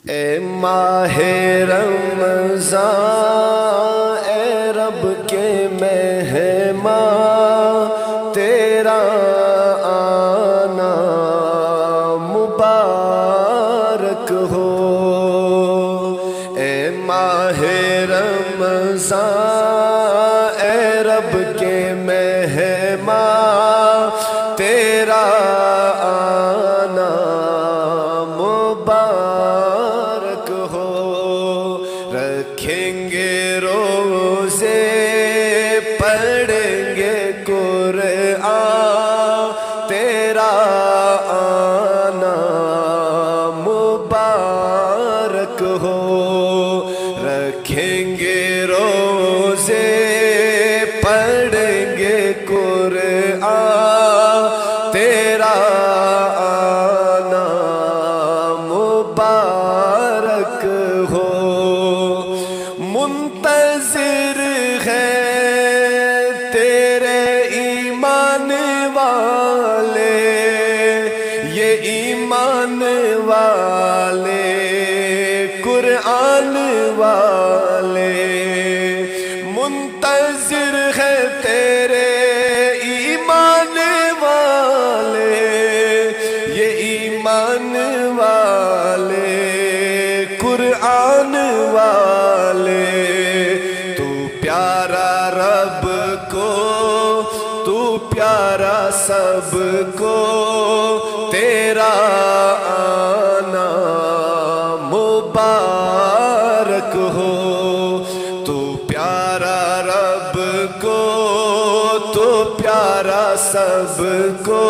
اے ماہ رمضان اے رب کے مہمان تیرا آنا مبارک ہو۔ اے ماہ رمضان اے رب کے مہمان تیرا آنا مبارک ہو۔ رکھیں گے روزے پڑھیں گے قرآن تیرا آنا مبارک ہو۔ رکھیں گے روزے پڑھیں گے قرآن تیرا آنا مبارک ہو۔ منتظر ہے تیرے ایمان والے، یہ ایمان والے قرآن والے منتظر ہے تیرے ایمان والے، یہ ایمان والے قرآن والے۔ تو پیارا رب کو، تو پیارا سب کو، تیرا آنا مبارک ہو۔ تو پیارا رب کو، تو پیارا سب کو،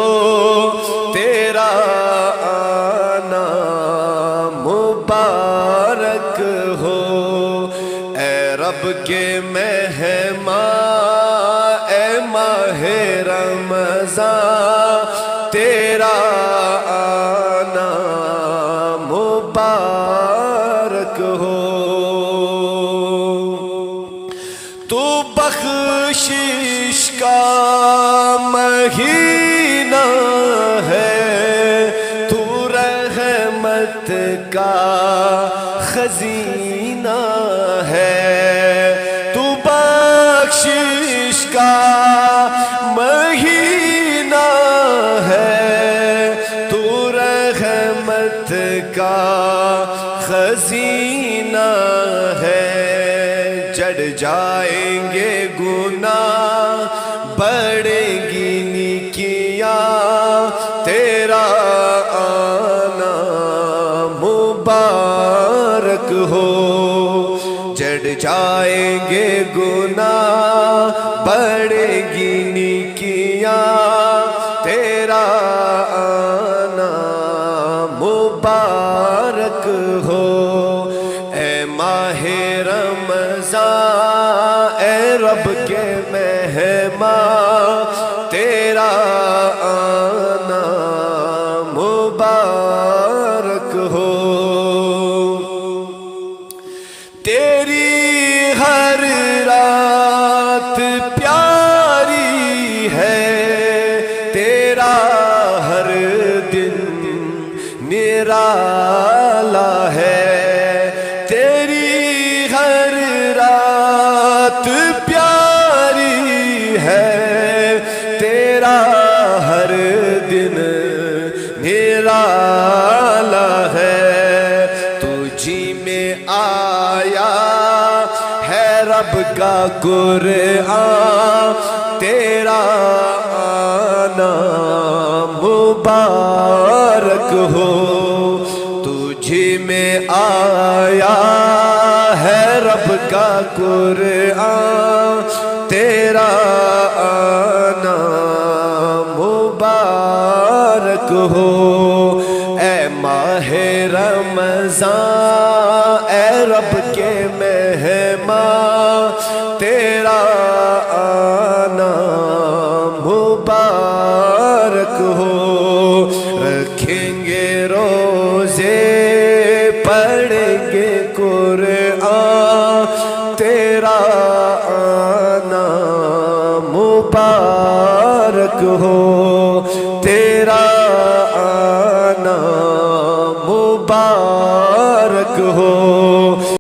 تیرا آنا مبارک ہو۔ اے رب کے مہمان اے ماہ رمضان تیرا آنا مبارک ہو۔ تو بخشش کا مہینہ ہے، تو رحمت کا خزینہ ہے۔ تو بخشش کا مہینہ ہے، تو رحمت کا خزینہ ہے۔ جڑ جائیں گے گناہ بڑھیں گی نیکیاں تیرا آنا مبارک ہو۔ جڑ جائیں گے گناہ بڑھیں گی نیکیاں تیرا آنا مبارک ہو۔ اے ماہ رمضان اے رب کے مہمان تیرا آنا مبارک ہو۔ تیری ہر رات پیاری ہے، تیرا ہر دن نرالا ہے۔ تیری ہر رات پیاری ہے، تیرا ہر دن نرالا ہے۔ تجھی میں آیا ہے رب کا قرآن تیرا آنا مبارک ہو۔ تجھی میں آیا ہے رب کا قرآن تیرا آنا مبارک ہو۔ اے ماہ رمضان اے رب کے مہمان تیرا آنا مبارک ہو۔ رکھیں گے روزے پڑھیں گے قرآن تیرا آنا مبارک ہو۔ تیرا آنا مبارک ہو